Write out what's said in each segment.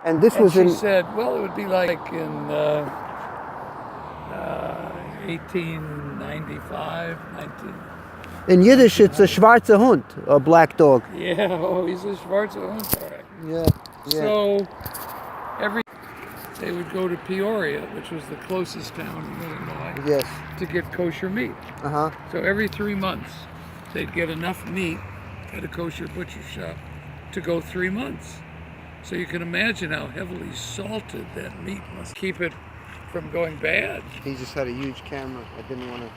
And this And was she in... said, well, it would be like in 1895, 19... In Yiddish, it's a schwarzer Hund, a black dog. Yeah, oh, he's a Schwarzer Hund, all right. Yeah, yeah. So, they would go to Peoria, which was the closest town in Illinois, Yes. to get kosher meat. Uh-huh. So every 3 months, they'd get enough meat at a kosher butcher shop to go 3 months. So you can imagine how heavily salted that meat must keep it from going bad. He just had a huge camera. I didn't want to...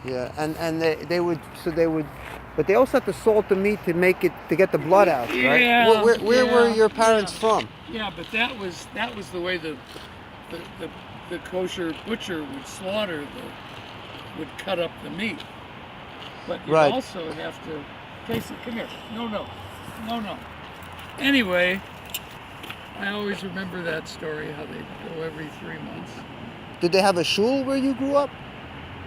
Yeah, and they would, but they also had to salt the meat to make it, to get the blood out, right? Yeah. Where were your parents from? Yeah, but that was the way the kosher butcher would would cut up the meat. But you Right. also have to, Casey, come here. No. Anyway, I always remember that story, how they'd go every 3 months. Did they have a shul where you grew up?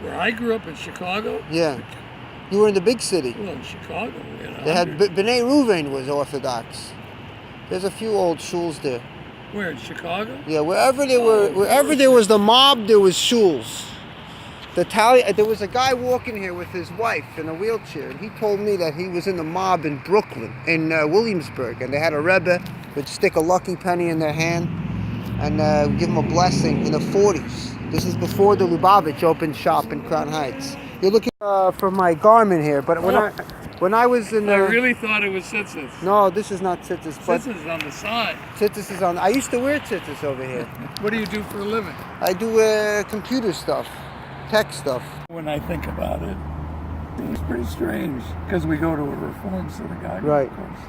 Where I grew up in Chicago? Yeah. You were in the big city. Well, in Chicago, we had They had 100. B'nai Ruvain was Orthodox. There's a few old shuls there. Where, in Chicago? Yeah, wherever there was the mob, there was shuls. There was a guy walking here with his wife in a wheelchair, and he told me that he was in the mob in Brooklyn, in Williamsburg, and they had a rebbe would stick a lucky penny in their hand and give them a blessing in the 40s. This is before the Lubavitch opened shop in Crown Heights. You're looking for my garment here, but when I was in I really thought it was tzitzis. No, this is not tzitzis. But Tzitzis is on the side. tzitzis is on. I used to wear tzitzis over here. What do you do for a living? I do computer stuff, tech stuff. When I think about it, it's pretty strange because we go to a Reform synagogue, Right. of course.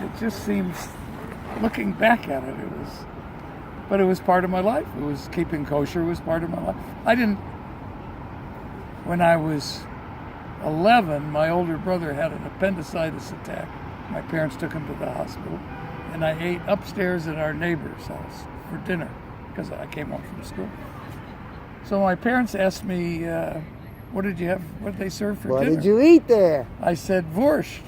It just seems, looking back at it, but it was part of my life. It was keeping kosher was part of my life. When I was 11, my older brother had an appendicitis attack. My parents took him to the hospital, and I ate upstairs at our neighbor's house for dinner because I came home from school. So my parents asked me, what did you have? What did they serve for dinner? What did you eat there? I said borscht.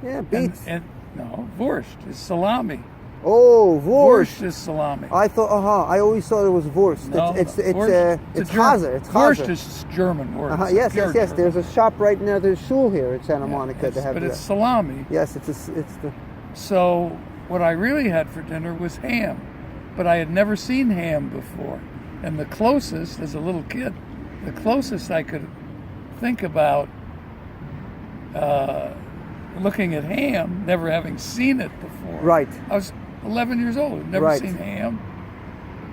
Yeah, beets. No, borscht is salami. Oh, Borscht Wurst. is salami. I always thought it was Wurst. No, It's Wurst- Chaser. It's Borscht Chaser. is German word. Yes. Pure There's German. a shop right near the shul here in Santa Monica to have But that. it's salami. Yes, it's the... So what I really had for dinner was ham, but I had never seen ham before. And the closest, as a little kid, the closest I could think about looking at ham, never having seen it before. Right. I was 11 years old, had never Right. seen ham.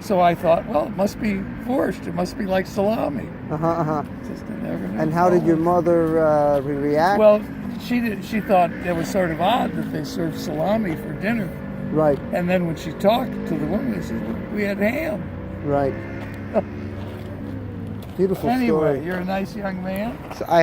So I thought, well, it must be borscht. It must be like salami. Just I never knew. And how did your mother react? Well, she thought it was sort of odd that they served salami for dinner. Right. And then when she talked to the woman, she said, we had ham. Right. Beautiful Anyway, story. you're a nice young man. So I